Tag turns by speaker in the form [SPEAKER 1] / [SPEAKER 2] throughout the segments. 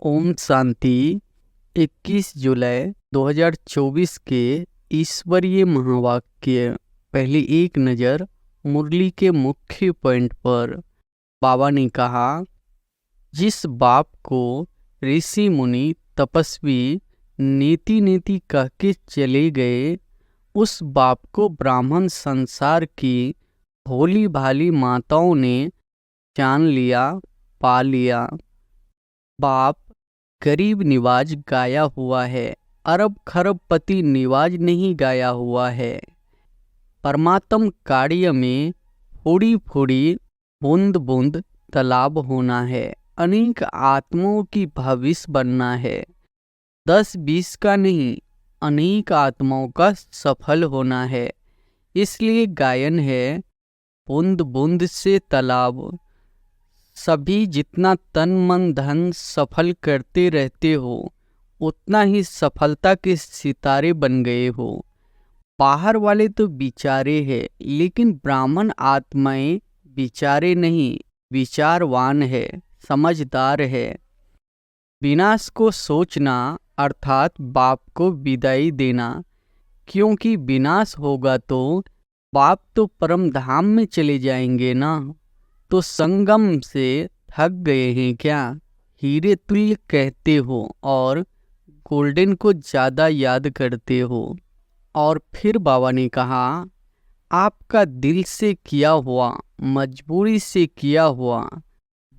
[SPEAKER 1] ओम शांति। 21 जुलाई 2024 के ईश्वरीय महावाक्य। पहली एक नज़र मुरली के मुख्य पॉइंट पर। बाबा ने कहा, जिस बाप को ऋषि मुनि तपस्वी नीति नीति कह के चले गए, उस बाप को ब्राह्मण संसार की भोली भाली माताओं ने जान लिया, पा लिया। बाप गरीब निवाज गाया हुआ है, अरब खरबपति निवाज नहीं गाया हुआ है। परमात्म कार्य में फूड़ी फूड़ी बूंद बूंद तालाब होना है, अनेक आत्माओं की भविष्य बनना है। 10-20 का नहीं, अनेक आत्माओं का सफल होना है। इसलिए गायन है, बूंद बूंद से तालाब। सभी जितना तन मन धन सफल करते रहते हो, उतना ही सफलता के सितारे बन गए हो। बाहर वाले तो बिचारे हैं, लेकिन ब्राह्मण आत्माएं बिचारे नहीं, विचारवान है, समझदार है। विनाश को सोचना अर्थात बाप को विदाई देना, क्योंकि विनाश होगा तो बाप तो परम धाम में चले जाएंगे ना। तो संगम से थक गए हैं क्या? हीरे तुल्य कहते हो और गोल्डन को ज़्यादा याद करते हो। और फिर बाबा ने कहा, आपका दिल से किया हुआ, मजबूरी से किया हुआ,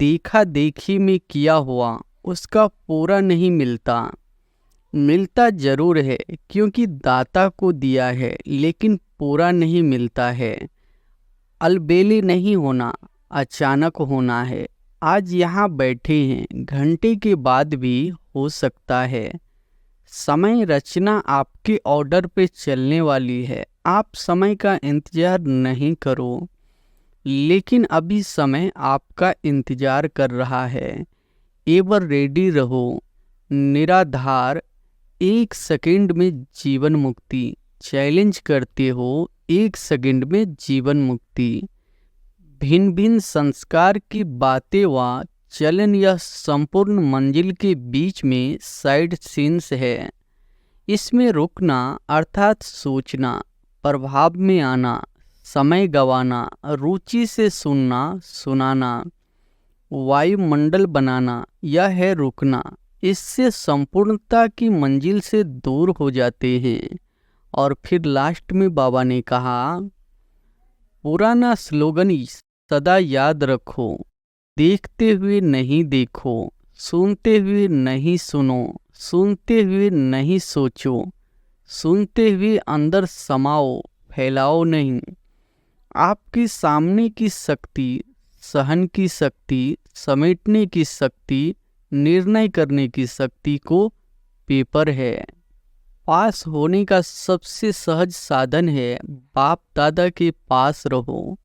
[SPEAKER 1] देखा देखी में किया हुआ, उसका पूरा नहीं मिलता। मिलता जरूर है, क्योंकि दाता को दिया है, लेकिन पूरा नहीं मिलता है। अलबेले नहीं होना, अचानक होना है। आज यहाँ बैठे हैं, घंटे के बाद भी हो सकता है। समय रचना आपके ऑर्डर पे चलने वाली है। आप समय का इंतजार नहीं करो, लेकिन अभी समय आपका इंतजार कर रहा है। एवर रेडी रहो। निराधार 1 सेकंड में जीवन मुक्ति। चैलेंज करते हो, 1 सेकंड में जीवन मुक्ति। भिन्न भिन्न संस्कार की बातें व चलन यह संपूर्ण मंजिल के बीच में साइड सीन्स है। इसमें रुकना अर्थात सोचना, प्रभाव में आना, समय गंवाना, रुचि से सुनना सुनाना, वायुमंडल बनाना, यह है रुकना। इससे संपूर्णता की मंजिल से दूर हो जाते हैं। और फिर लास्ट में बाबा ने कहा, पुराना स्लोगन सदा याद रखो, देखते हुए नहीं देखो, सुनते हुए नहीं सुनो, सुनते हुए नहीं सोचो, सुनते हुए अंदर समाओ, फैलाओ नहीं। आपके सामने की शक्ति, सहन की शक्ति, समेटने की शक्ति, निर्णय करने की शक्ति को पेपर है। पास होने का सबसे सहज साधन है, बाप दादा के पास रहो।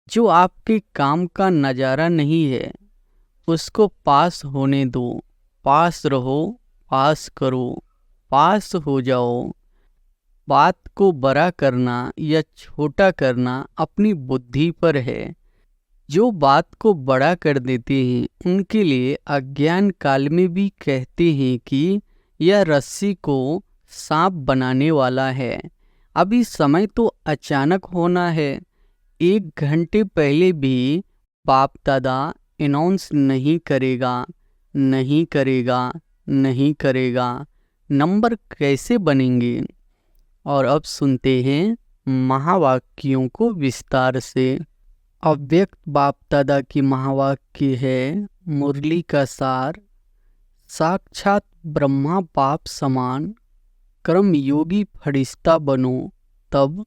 [SPEAKER 1] जो आपके काम का नज़ारा नहीं है, उसको पास होने दो। पास रहो, पास करो, पास हो जाओ। बात को बड़ा करना या छोटा करना अपनी बुद्धि पर है। जो बात को बड़ा कर देते हैं, उनके लिए अज्ञान काल में भी कहते हैं कि यह रस्सी को सांप बनाने वाला है। अभी समय तो अचानक होना है। 1 घंटे पहले भी बाप दादा अनाउंस नहीं करेगा, नहीं करेगा, नहीं करेगा। नंबर कैसे बनेंगे? और अब सुनते हैं महावाक्यों को विस्तार से। अव्यक्त बाप दादा की महावाक्य है, मुरली का सार। साक्षात ब्रह्मा बाप समान, कर्म योगी फरिश्ता बनो, तब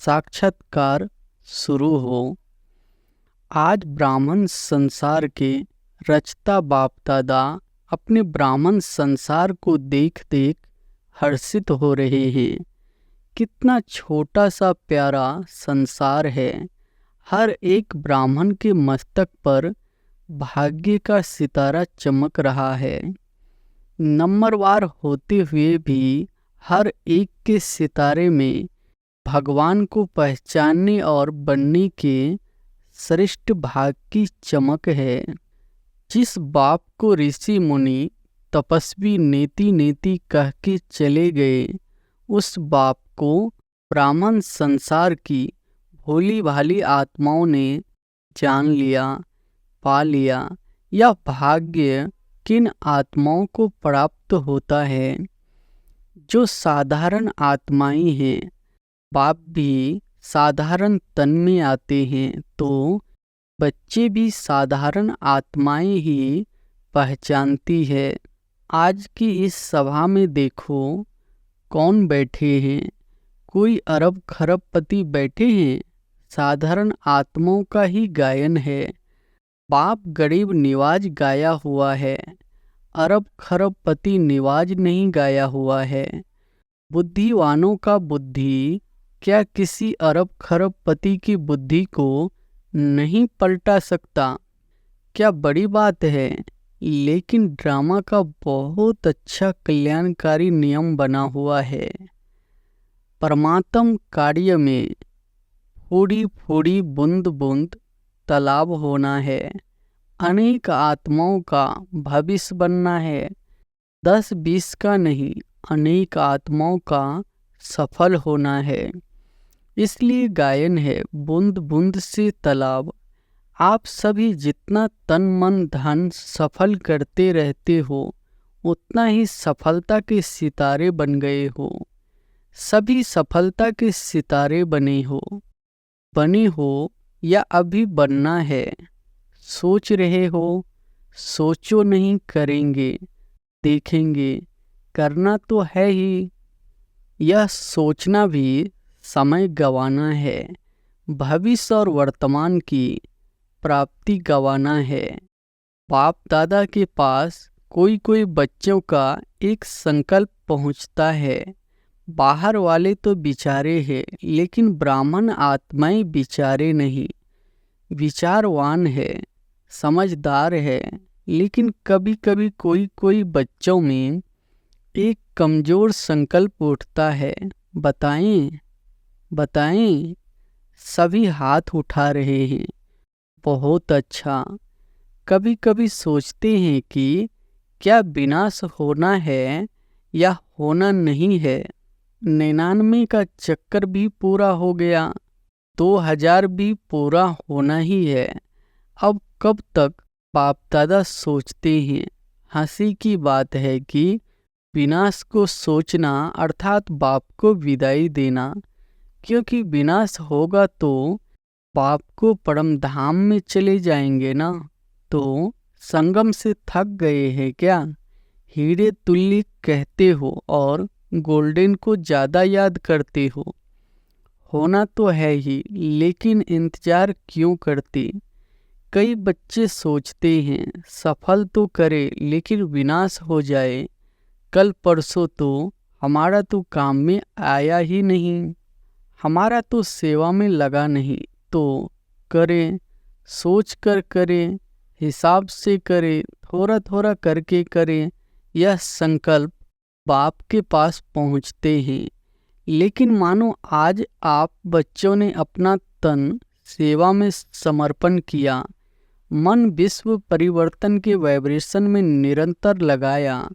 [SPEAKER 1] साक्षात्कार शुरू हो। आज ब्राह्मण संसार के रचता बाप दादा अपने ब्राह्मण संसार को देख देख हर्षित हो रहे हैं। कितना छोटा सा प्यारा संसार है। हर एक ब्राह्मण के मस्तक पर भाग्य का सितारा चमक रहा है। नंबरवार होते हुए भी हर एक के सितारे में भगवान को पहचानने और बनने के श्रेष्ठ भाग की चमक है। जिस बाप को ऋषि मुनि तपस्वी नेति नेति कह के चले गए, उस बाप को ब्राह्मण संसार की भोली भाली आत्माओं ने जान लिया, पा लिया। यह भाग्य किन आत्माओं को प्राप्त होता है? जो साधारण आत्माएं हैं। बाप भी साधारण तन में आते हैं तो बच्चे भी साधारण आत्माएं ही पहचानती है। आज की इस सभा में देखो कौन बैठे हैं? कोई अरब खरबपति बैठे हैं? साधारण आत्माओं का ही गायन है। बाप गरीब निवाज गाया हुआ है, अरब खरबपति निवाज नहीं गाया हुआ है। बुद्धिवानों का बुद्धि क्या किसी अरब खरबपति की बुद्धि को नहीं पलटा सकता? क्या बड़ी बात है? लेकिन ड्रामा का बहुत अच्छा कल्याणकारी नियम बना हुआ है। परमात्म कार्य में फूड़ी फूड़ी बूंद बूंद तालाब होना है। अनेक आत्माओं का भविष्य बनना है। 10-20 का नहीं, अनेक आत्माओं का सफल होना है। इसलिए गायन है बूंद बूंद से तालाब। आप सभी जितना तन मन धन सफल करते रहते हो, उतना ही सफलता के सितारे बन गए हो। सभी सफलता के सितारे बने हो या अभी बनना है? सोच रहे हो? सोचो नहीं, करेंगे, देखेंगे। करना तो है ही। यह सोचना भी समय गंवाना है। भविष्य और वर्तमान की प्राप्ति गंवाना है। बाप दादा के पास कोई कोई बच्चों का एक संकल्प पहुंचता है। बाहर वाले तो बिचारे हैं, लेकिन ब्राह्मण आत्माएं बिचारे नहीं। विचारवान है, समझदार है, लेकिन कभी कभी कोई कोई बच्चों में एक कमजोर संकल्प उठता है। बताएं बताएं। सभी हाथ उठा रहे हैं। बहुत अच्छा। कभी कभी सोचते हैं कि क्या विनाश होना है या होना नहीं है? 99 का चक्कर भी पूरा हो गया, 2000 भी पूरा होना ही है। अब कब तक? बाप दादा सोचते हैं। हंसी की बात है कि विनाश को सोचना अर्थात बाप को विदाई देना, क्योंकि विनाश होगा तो बाप को परम धाम में चले जाएंगे ना। तो संगम से थक गए हैं क्या? हीरे तुल्य कहते हो और गोल्डन को ज़्यादा याद करते हो। होना तो है ही, लेकिन इंतजार क्यों करते? कई बच्चे सोचते हैं सफल तो करे लेकिन विनाश हो जाए। कल परसों तो हमारा तो काम में आया ही नहीं, हमारा तो सेवा में लगा नहीं, तो करें, सोच कर करें, हिसाब से करें, थोड़ा थोड़ा करके करें। यह संकल्प बाप के पास पहुँचते हैं। लेकिन मानो आज आप बच्चों ने अपना तन सेवा में समर्पण किया, मन विश्व परिवर्तन के वाइब्रेशन में निरंतर लगाया।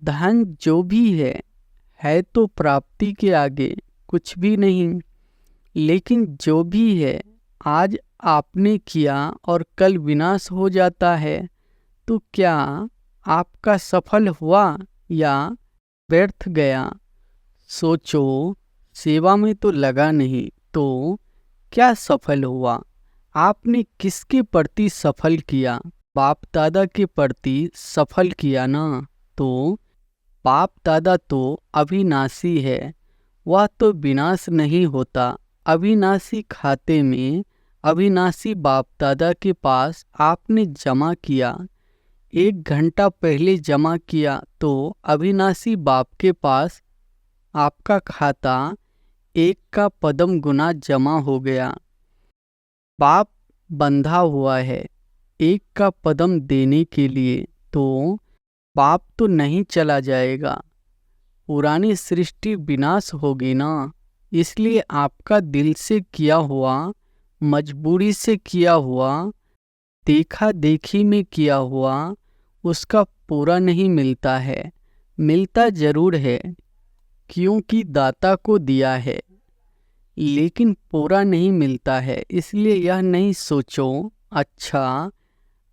[SPEAKER 1] धन जो भी है तो प्राप्ति के आगे कुछ भी नहीं। लेकिन जो भी है आज आपने किया और कल विनाश हो जाता है, तो क्या आपका सफल हुआ या व्यर्थ गया? सोचो, सेवा में तो लगा नहीं तो क्या सफल हुआ? आपने किसके प्रति सफल किया? बाप दादा के प्रति सफल किया ना। तो बाप दादा तो अविनाशी है, वह तो विनाश नहीं होता। अविनाशी खाते में अविनाशी बाप दादा के पास आपने जमा किया। 1 घंटा पहले जमा किया तो अविनाशी बाप के पास आपका खाता 1 का पदम गुना जमा हो गया। बाप बंधा हुआ है 1 का पदम देने के लिए, तो बाप तो नहीं चला जाएगा। पुरानी सृष्टि विनाश होगी ना। इसलिए आपका दिल से किया हुआ, मजबूरी से किया हुआ देखा देखी में किया हुआ उसका पूरा नहीं मिलता है, मिलता जरूर है क्योंकि दाता को दिया है, लेकिन पूरा नहीं मिलता है। इसलिए यह नहीं सोचो अच्छा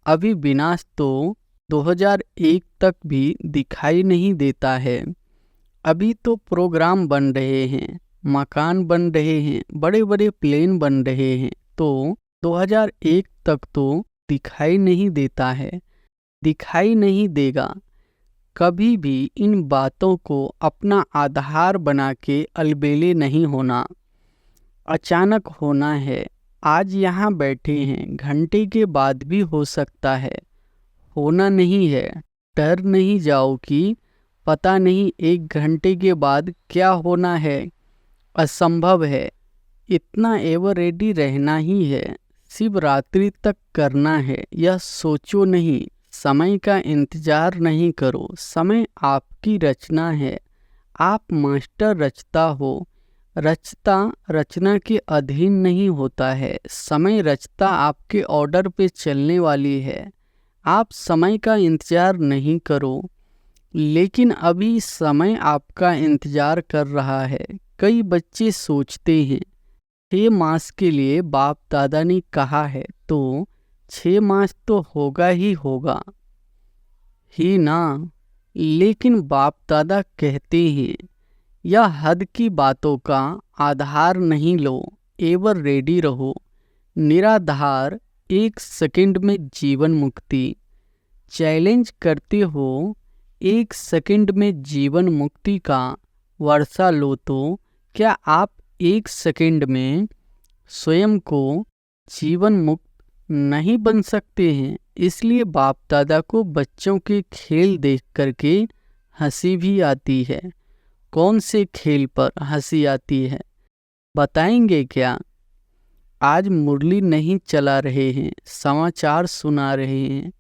[SPEAKER 1] अभी विनाश तो 2001 तक भी दिखाई नहीं देता है, अभी तो प्रोग्राम बन रहे हैं, मकान बन रहे हैं, बड़े बड़े प्लेन बन रहे हैं, तो 2001 तक तो दिखाई नहीं देता है, दिखाई नहीं देगा। कभी भी इन बातों को अपना आधार बना के अलबेले नहीं होना, अचानक होना है। आज यहाँ बैठे हैं, घंटे के बाद भी हो सकता है, होना नहीं है। डर नहीं जाओ कि पता नहीं 1 घंटे के बाद क्या होना है, असंभव है। इतना एवर रेडी रहना ही है, शिव रात्रि तक करना है। यह सोचो नहीं, समय का इंतजार नहीं करो, समय आपकी रचना है, आप मास्टर रचता हो। रचता रचना के अधीन नहीं होता है, समय रचता आपके ऑर्डर पे चलने वाली है। आप समय का इंतजार नहीं करो, लेकिन अभी समय आपका इंतजार कर रहा है। कई बच्चे सोचते हैं 6 मास के लिए बाप दादा ने कहा है तो 6 मास तो होगा ही ना, लेकिन बाप दादा कहते हैं यह हद की बातों का आधार नहीं लो, एवर रेडी रहो। निराधार 1 सेकंड में जीवन मुक्ति, चैलेंज करते हो 1 सेकंड में जीवन मुक्ति का वर्षा लो, तो क्या आप 1 सेकंड में स्वयं को जीवन मुक्त नहीं बन सकते हैं? इसलिए बाप दादा को बच्चों के खेल देख करके हंसी भी आती है। कौन से खेल पर हंसी आती है बताएंगे क्या? आज मुरली नहीं चला रहे हैं, समाचार सुना रहे हैं।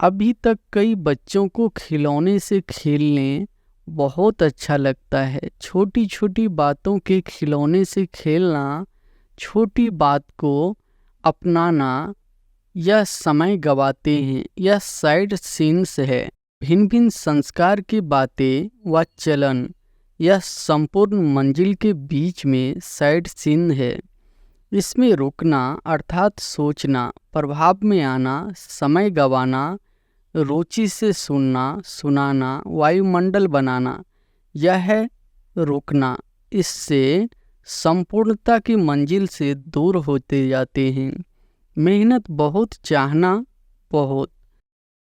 [SPEAKER 1] अभी तक कई बच्चों को खिलौने से खेलने बहुत अच्छा लगता है। छोटी छोटी बातों के खिलौने से खेलना, छोटी बात को अपनाना, यह समय गवाते हैं, यह साइड सीन्स है। भिन्न भिन्न संस्कार की बातें व चलन, यह संपूर्ण मंजिल के बीच में साइड सीन है। इसमें रुकना अर्थात सोचना, प्रभाव में आना, समय गवाना, रुचि से सुनना सुनाना, वायुमंडल बनाना, यह है रुकना। इससे संपूर्णता की मंजिल से दूर होते जाते हैं। मेहनत बहुत, चाहना बहुत,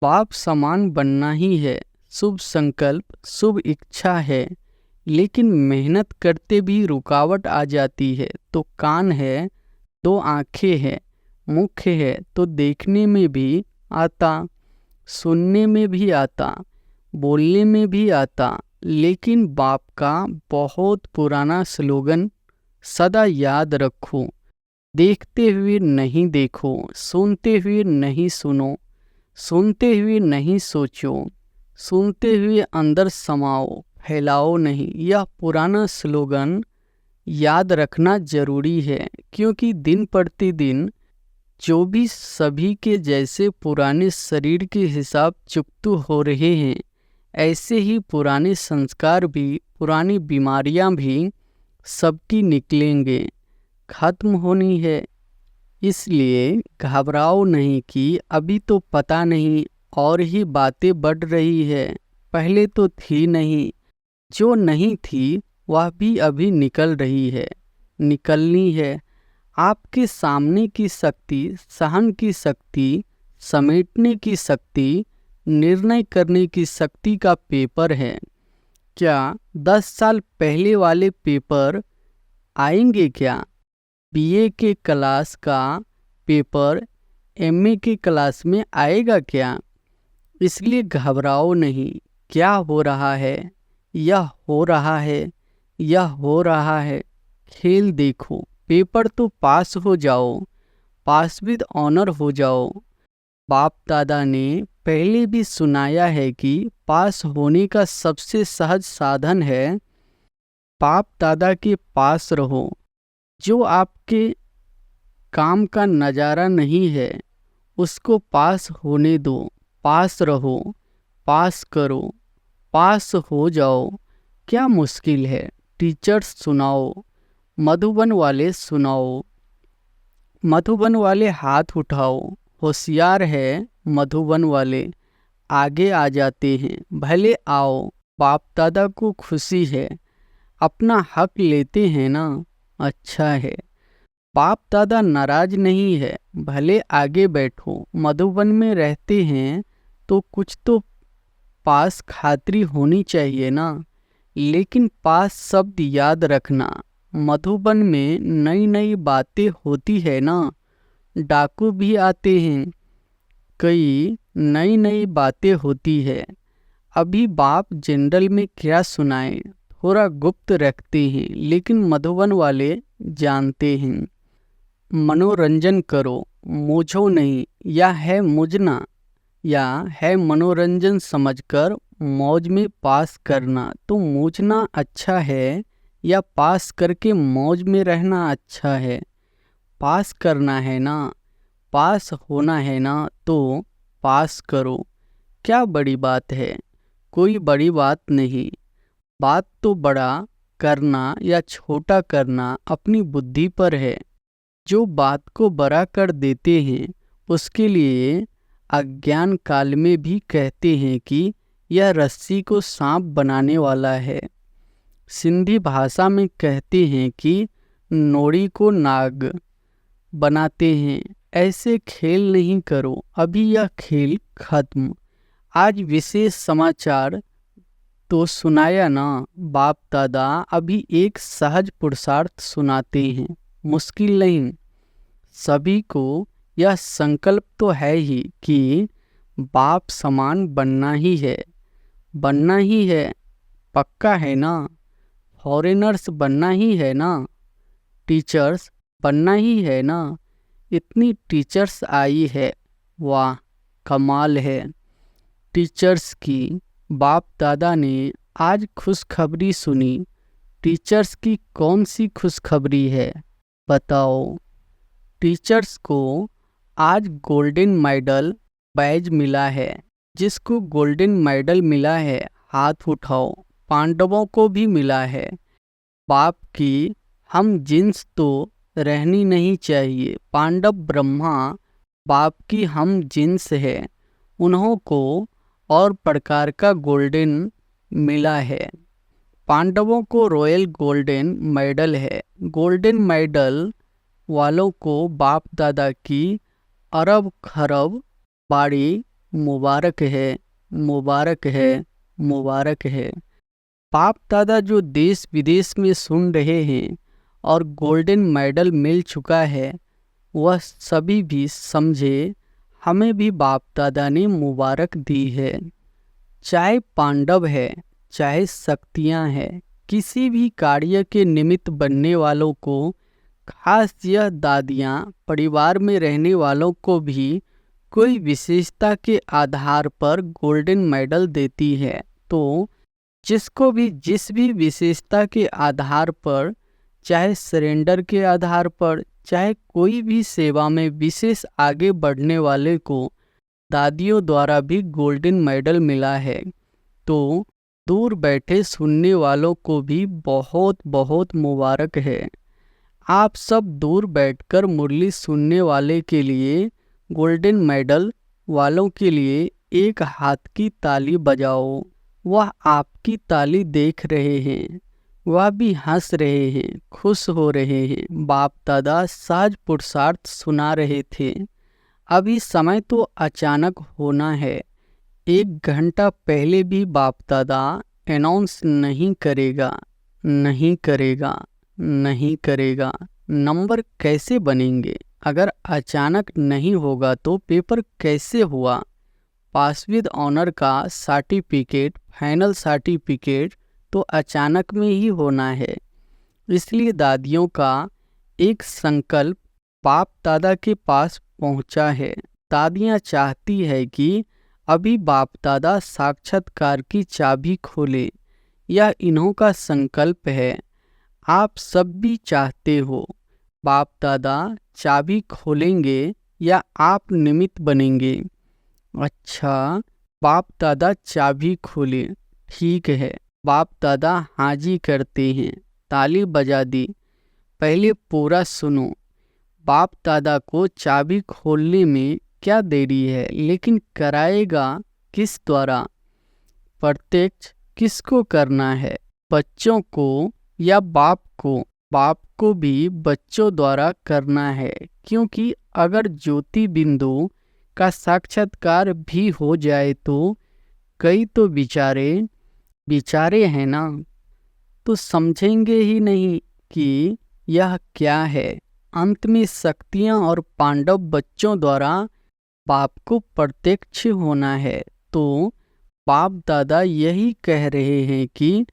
[SPEAKER 1] बाप समान बनना ही है। शुभ संकल्प, शुभ इच्छा है, लेकिन मेहनत करते भी रुकावट आ जाती है। तो कान है, 2 आँखें है, मुख है, तो देखने में भी आता, सुनने में भी आता, बोलने में भी आता। लेकिन बाप का बहुत पुराना स्लोगन सदा याद रखो, देखते हुए नहीं देखो, सुनते हुए नहीं सुनो, सुनते हुए नहीं सोचो, सुनते हुए अंदर समाओ, फैलाओ नहीं। यह पुराना स्लोगन याद रखना जरूरी है, क्योंकि दिन प्रतिदिन जो भी सभी के जैसे पुराने शरीर के हिसाब चुकतू हो रहे हैं, ऐसे ही पुराने संस्कार भी, पुरानी बीमारियां भी सबकी निकलेंगे, खत्म होनी है। इसलिए घबराओ नहीं कि अभी तो पता नहीं और ही बातें बढ़ रही है, पहले तो थी नहीं। जो नहीं थी वह भी अभी निकल रही है, निकलनी है। आपके सामने की शक्ति, सहन की शक्ति, समेटने की शक्ति, निर्णय करने की शक्ति का पेपर है। क्या 10 साल पहले वाले पेपर आएंगे क्या? बीए के क्लास का पेपर एमए के क्लास में आएगा क्या? इसलिए घबराओ नहीं। क्या हो रहा है? यह हो रहा है, यह हो रहा है। खेल देखो, पेपर तो पास हो जाओ, पास विद ऑनर हो जाओ। बाप दादा ने पहले भी सुनाया है कि पास होने का सबसे सहज साधन है बाप दादा के पास रहो। जो आपके काम का नज़ारा नहीं है उसको पास होने दो, पास रहो, पास करो, पास हो जाओ, क्या मुश्किल है। टीचर्स सुनाओ, मधुबन वाले सुनाओ, मधुबन वाले हाथ उठाओ, होशियार है मधुबन वाले, आगे आ जाते हैं, भले आओ, बाप दादा को खुशी है, अपना हक लेते हैं ना, अच्छा है। बाप दादा नाराज नहीं है, भले आगे बैठो, मधुबन में रहते हैं तो कुछ तो पास खातिरी होनी चाहिए ना। लेकिन पास शब्द याद रखना, मधुबन में नई नई बातें होती है ना, डाकू भी आते हैं, कई नई नई बातें होती है। अभी बाप जनरल में क्या सुनाए, थोड़ा गुप्त रखते हैं, लेकिन मधुबन वाले जानते हैं। मनोरंजन करो, मूझो नहीं, या है मुझना, या है मनोरंजन समझकर मौज में पास करना, तो मूझना अच्छा है या पास करके मौज में रहना अच्छा है। पास करना है ना, पास होना है ना, तो पास करो, क्या बड़ी बात है, कोई बड़ी बात नहीं। बात तो बड़ा करना या छोटा करना अपनी बुद्धि पर है। जो बात को बड़ा कर देते हैं उसके लिए अज्ञान काल में भी कहते हैं कि यह रस्सी को सांप बनाने वाला है। सिंधी भाषा में कहते हैं कि नोड़ी को नाग बनाते हैं। ऐसे खेल नहीं करो, अभी यह खेल खत्म। आज विशेष समाचार तो सुनाया ना बाप दादा, अभी एक सहज पुरुषार्थ सुनाते हैं, मुश्किल नहीं। सभी को यह संकल्प तो है ही कि बाप समान बनना ही है, बनना ही है, पक्का है ना। फॉरेनर्स बनना ही है ना, टीचर्स बनना ही है ना। इतनी टीचर्स आई है, वाह कमाल है टीचर्स की। बाप दादा ने आज खुशखबरी सुनी। टीचर्स की कौन सी खुशखबरी है बताओ। टीचर्स को आज गोल्डन मेडल बैज मिला है। जिसको गोल्डन मेडल मिला है हाथ उठाओ। पांडवों को भी मिला है। बाप की हम जिन्स तो रहनी नहीं चाहिए। पांडव ब्रह्मा बाप की हम जिन्स है, उन्हों को और प्रकार का गोल्डन मिला है। पांडवों को रॉयल गोल्डन मेडल है। गोल्डन मेडल वालों को बाप दादा की अरब खरब बाड़ी मुबारक है, मुबारक है, मुबारक है। बाप दादा जो देश विदेश में सुन रहे हैं और गोल्डन मेडल मिल चुका है, वह सभी भी समझे हमें भी बाप दादा ने मुबारक दी है। चाहे पांडव है, चाहे शक्तियाँ हैं, किसी भी कार्य के निमित्त बनने वालों को, खास यह दादियाँ परिवार में रहने वालों को भी कोई विशेषता के आधार पर गोल्डन मेडल देती है। तो जिसको भी जिस भी विशेषता के आधार पर, चाहे सरेंडर के आधार पर, चाहे कोई भी सेवा में विशेष आगे बढ़ने वाले को दादियों द्वारा भी गोल्डन मेडल मिला है। तो दूर बैठे सुनने वालों को भी बहुत बहुत मुबारक है। आप सब दूर बैठकर मुरली सुनने वाले के लिए, गोल्डन मेडल वालों के लिए एक हाथ की ताली बजाओ। वह आपकी ताली देख रहे हैं, वह भी हंस रहे हैं, खुश हो रहे हैं। बाप दादा सहज पुरुषार्थ सुना रहे थे। अभी समय तो अचानक होना है। 1 घंटा पहले भी बाप दादा अनाउंस नहीं करेगा, नहीं करेगा, नहीं करेगा। नंबर कैसे बनेंगे? अगर अचानक नहीं होगा तो पेपर कैसे हुआ? पास विद ऑनर का सर्टिफिकेट, फाइनल सर्टिफिकेट तो अचानक में ही होना है। इसलिए दादियों का एक संकल्प बाप दादा के पास पहुंचा है। दादियां चाहती है कि अभी बाप दादा साक्षात्कार की चाबी खोले। यह इन्हों का संकल्प है। आप सब भी चाहते हो बाप दादा चाबी खोलेंगे या आप निमित्त बनेंगे? अच्छा, बाप दादा चाबी खोले। ठीक है, बाप दादा हाजी करते हैं। ताली बजा दी। पहले पूरा सुनो। बाप दादा को चाबी खोलने में क्या देरी है, लेकिन कराएगा किस द्वारा? प्रत्यक्ष किसको करना है, बच्चों को या बाप को? बाप को भी बच्चों द्वारा करना है, क्योंकि अगर ज्योति बिंदु का साक्षात्कार भी हो जाए तो कई तो बेचारे हैं ना, तो समझेंगे ही नहीं कि यह क्या है। अंत में शक्तियां और पांडव बच्चों द्वारा बाप को प्रत्यक्ष होना है। तो बाप दादा यही कह रहे हैं कि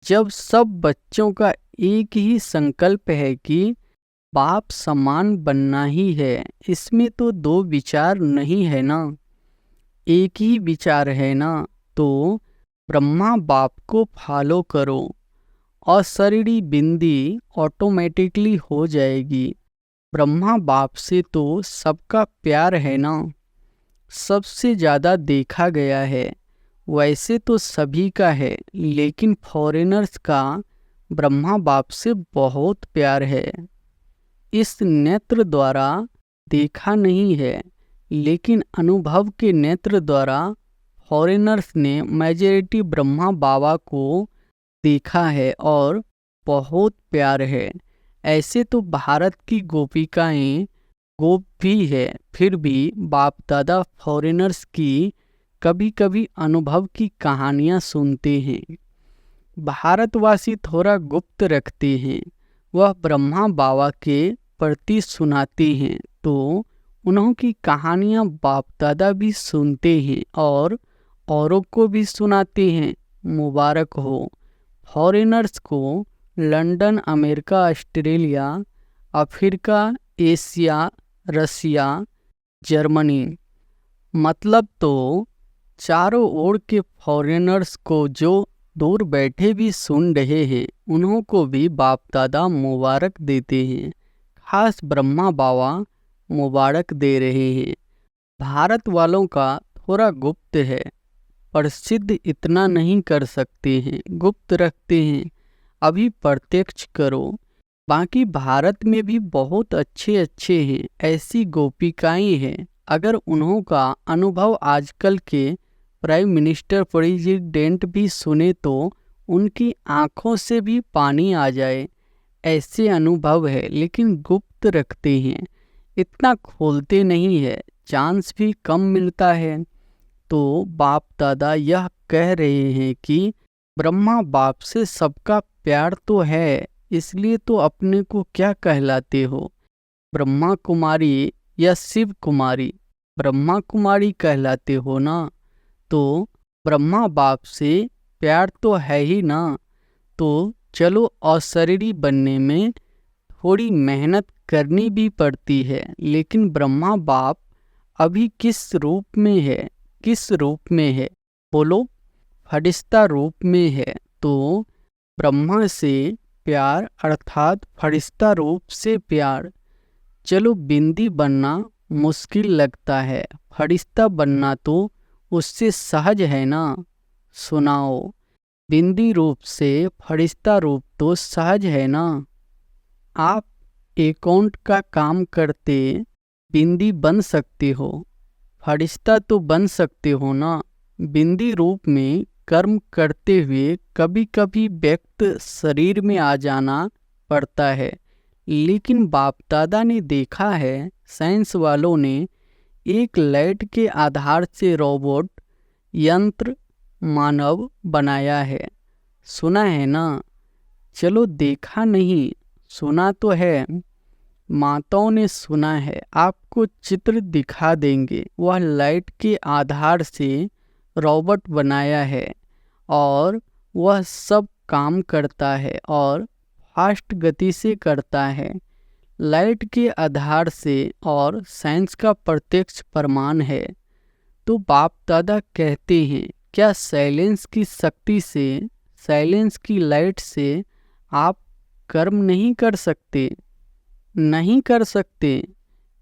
[SPEAKER 1] जब सब बच्चों का एक ही संकल्प है कि बाप समान बनना ही है, इसमें तो दो विचार नहीं है ना, एक ही विचार है ना, तो ब्रह्मा बाप को फॉलो करो और शरीरी बिंदी ऑटोमेटिकली हो जाएगी। ब्रह्मा बाप से तो सबका प्यार है ना, सबसे ज़्यादा देखा गया है। वैसे तो सभी का है, लेकिन फॉरेनर्स का ब्रह्मा बाप से बहुत प्यार है। इस नेत्र द्वारा देखा नहीं है, लेकिन अनुभव के नेत्र द्वारा फॉरेनर्स ने मेजॉरिटी ब्रह्मा बाबा को देखा है और बहुत प्यार है। ऐसे तो भारत की गोपिकाएं गोप भी है, फिर भी बाप दादा फॉरेनर्स की कभी कभी अनुभव की कहानियां सुनते हैं। भारतवासी थोड़ा गुप्त रखते हैं, वह ब्रह्मा बाबा के प्रति सुनाते हैं, तो उन्हों की कहानियां बाप दादा भी सुनते हैं और औरों को भी सुनाते हैं। मुबारक हो फॉरेनर्स को। London, America, Australia, Africa, Asia, Russia, Germany, मतलब तो चारों ओर के फॉरेनर्स को जो दूर बैठे भी सुन रहे हैं, उन्हों को भी बाप दादा मुबारक देते हैं। खास ब्रह्मा बाबा मुबारक दे रहे हैं। भारत वालों का थोड़ा गुप्त है, प्रसिद्ध इतना नहीं कर सकते हैं, गुप्त रखते हैं। अभी प्रत्यक्ष करो। बाकी भारत में भी बहुत अच्छे अच्छे हैं, ऐसी गोपिकाएं हैं। अगर उन्हों का अनुभव आजकल के प्राइम मिनिस्टर, प्रेसिडेंट भी सुने तो उनकी आंखों से भी पानी आ जाए, ऐसे अनुभव है। लेकिन गुप्त रखते हैं, इतना खोलते नहीं है, चांस भी कम मिलता है। तो बाप दादा यह कह रहे हैं कि ब्रह्मा बाप से सबका प्यार तो है, इसलिए तो अपने को क्या कहलाते हो, ब्रह्मा कुमारी या शिव कुमारी? ब्रह्मा कुमारी कहलाते हो ना, तो ब्रह्मा बाप से प्यार तो है ही ना। तो चलो, अशरीरी बनने में थोड़ी मेहनत करनी भी पड़ती है, लेकिन ब्रह्मा बाप अभी किस रूप में है? किस रूप में है बोलो? फरिश्ता रूप में है। तो ब्रह्मा से प्यार अर्थात फरिश्ता रूप से प्यार। चलो, बिंदी बनना मुश्किल लगता है, फरिश्ता बनना तो उससे सहज है ना। सुनाओ, बिंदी रूप से फरिश्ता रूप तो सहज है ना। आप अकाउंट का काम करते बिंदी बन सकते हो, फरिश्ता तो बन सकते हो ना। बिंदी रूप में कर्म करते हुए कभी कभी व्यक्त शरीर में आ जाना पड़ता है, लेकिन बाप दादा ने देखा है, साइंस वालों ने एक लाइट के आधार से रोबोट यंत्र मानव बनाया है। सुना है ना? चलो, देखा नहीं, सुना तो है। माताओं ने सुना है। आपको चित्र दिखा देंगे। वह लाइट के आधार से रोबोट बनाया है और वह सब काम करता है और फास्ट गति से करता है, लाइट के आधार से, और साइंस का प्रत्यक्ष प्रमाण है। तो बाप दादा कहते हैं, क्या साइलेंस की शक्ति से, साइलेंस की लाइट से आप कर्म नहीं कर सकते? नहीं कर सकते,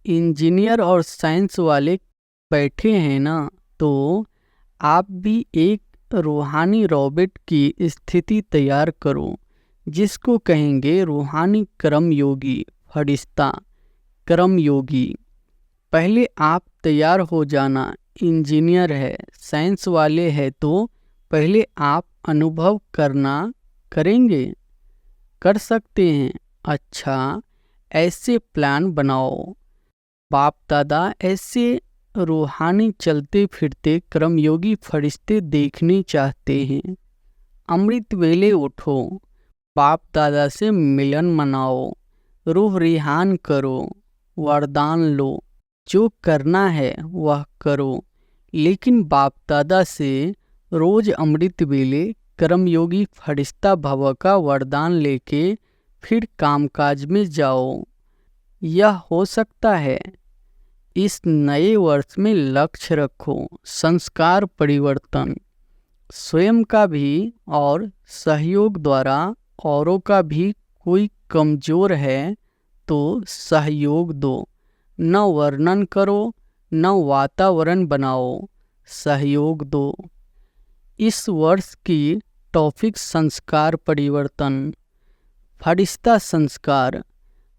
[SPEAKER 1] इंजीनियर और साइंस वाले बैठे हैं ना, तो आप भी एक रूहानी रॉबोट की स्थिति तैयार करो, जिसको कहेंगे रूहानी कर्मयोगी फरिश्ता कर्मयोगी। पहले आप तैयार हो जाना। इंजीनियर है, साइंस वाले हैं, तो पहले आप अनुभव करना करेंगे, कर सकते हैं। अच्छा, ऐसे प्लान बनाओ। बाप दादा ऐसे रूहानी चलते फिरते कर्मयोगी फरिश्ते देखने चाहते हैं। अमृत वेले उठो, बाप दादा से मिलन मनाओ, रूह रिहान करो, वरदान लो, जो करना है वह करो। लेकिन बाप दादा से रोज अमृत वेले कर्मयोगी फरिश्ता भव का वरदान लेके फिर कामकाज में जाओ। यह हो सकता है। इस नए वर्ष में लक्ष्य रखो संस्कार परिवर्तन, स्वयं का भी और सहयोग द्वारा औरों का भी। कोई कमजोर है तो सहयोग दो, न वर्णन करो, न वातावरण बनाओ, सहयोग दो। इस वर्ष की टॉपिक संस्कार परिवर्तन। फरिश्ता संस्कार,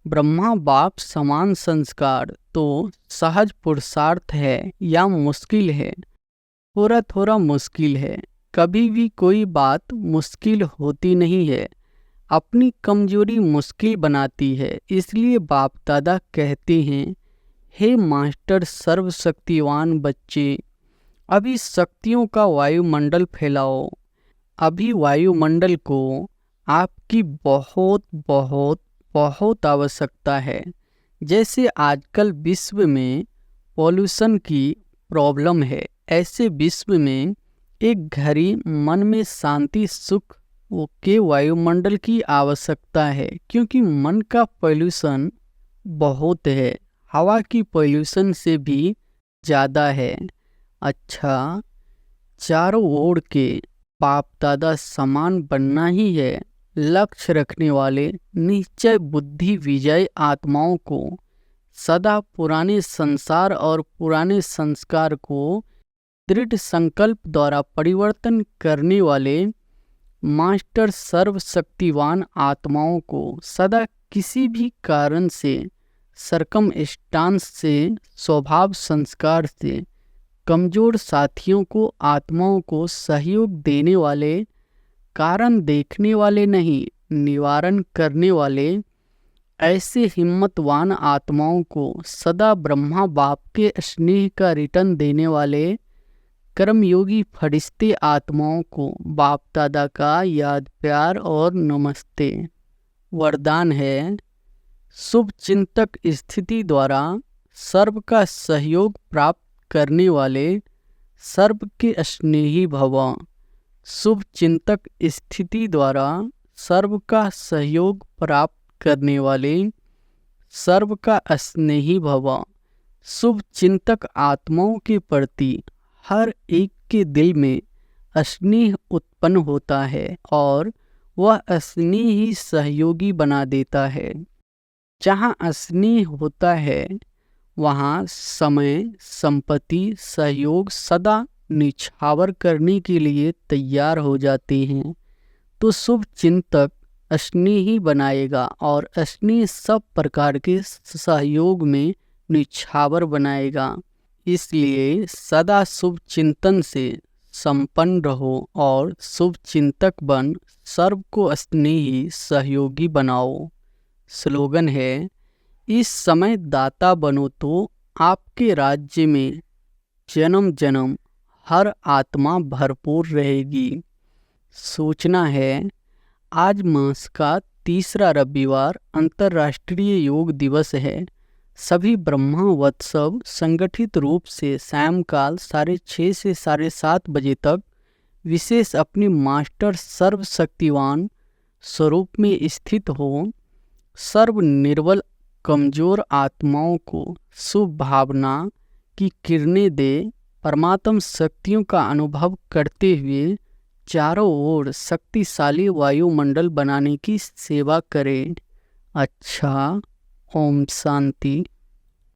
[SPEAKER 1] ब्रह्मा बाप समान संस्कार तो सहज पुरुषार्थ है या मुश्किल है? थोड़ा थोड़ा मुश्किल है। कभी भी कोई बात मुश्किल होती नहीं है, अपनी कमजोरी मुश्किल बनाती है। इसलिए बाप दादा कहते हैं, हे मास्टर सर्वशक्तिवान बच्चे, अभी शक्तियों का वायुमंडल फैलाओ। अभी वायुमंडल को आपकी बहुत बहुत बहुत आवश्यकता है। जैसे आजकल विश्व में पॉल्यूशन की प्रॉब्लम है, ऐसे विश्व में एक घड़ी मन में शांति सुख के वायुमंडल की आवश्यकता है, क्योंकि मन का पॉल्यूशन बहुत है, हवा की पॉल्यूशन से भी ज़्यादा है। अच्छा, चारों ओर के बाप दादा समान बनना ही है। लक्ष्य रखने वाले निश्चय बुद्धि विजय आत्माओं को सदा पुराने संसार और पुराने संस्कार को दृढ़ संकल्प द्वारा परिवर्तन करने वाले मास्टर सर्वशक्तिवान आत्माओं को सदा किसी भी कारण से सरकमस्टांस से स्वभाव संस्कार से कमजोर साथियों को आत्माओं को सहयोग देने वाले, कारण देखने वाले नहीं, निवारण करने वाले ऐसे हिम्मतवान आत्माओं को सदा ब्रह्मा बाप के स्नेह का रिटर्न देने वाले कर्मयोगी फरिश्ते आत्माओं को बाप दादा का याद प्यार और नमस्ते। वरदान है, शुभ चिंतक स्थिति द्वारा सर्व का सहयोग प्राप्त करने वाले सर्व के स्नेही भव। शुभ चिंतक स्थिति द्वारा सर्व का सहयोग प्राप्त करने वाले सर्व का स्नेही भव। शुभ चिंतक आत्माओं के प्रति हर एक के दिल में स्नेह उत्पन्न होता है और वह स्नेह ही सहयोगी बना देता है। जहाँ स्नेह होता है वहाँ समय संपत्ति सहयोग सदा निछावर करने के लिए तैयार हो जाते हैं। तो शुभ चिंतक स्नेह ही बनाएगा और स्नेह सब प्रकार के सहयोग में निछावर बनाएगा। इसलिए सदा शुभ चिंतन से संपन्न रहो और शुभ चिंतक बन सर्व को स्नेही सहयोगी बनाओ। स्लोगन है, इस समय दाता बनो तो आपके राज्य में जन्म जन्म हर आत्मा भरपूर रहेगी। सूचना है, आज मास का तीसरा रविवार अंतर्राष्ट्रीय योग दिवस है। सभी ब्रह्मा वत्सव संगठित रूप से सायंकाल 6:30 से 7:30 बजे तक विशेष अपनी मास्टर सर्वशक्तिवान स्वरूप में स्थित हो सर्व निर्बल कमजोर आत्माओं को शुभ भावना की किरणें दे, परमात्म शक्तियों का अनुभव करते हुए चारों ओर शक्तिशाली वायुमंडल बनाने की सेवा करें। अच्छा, ओम शांति।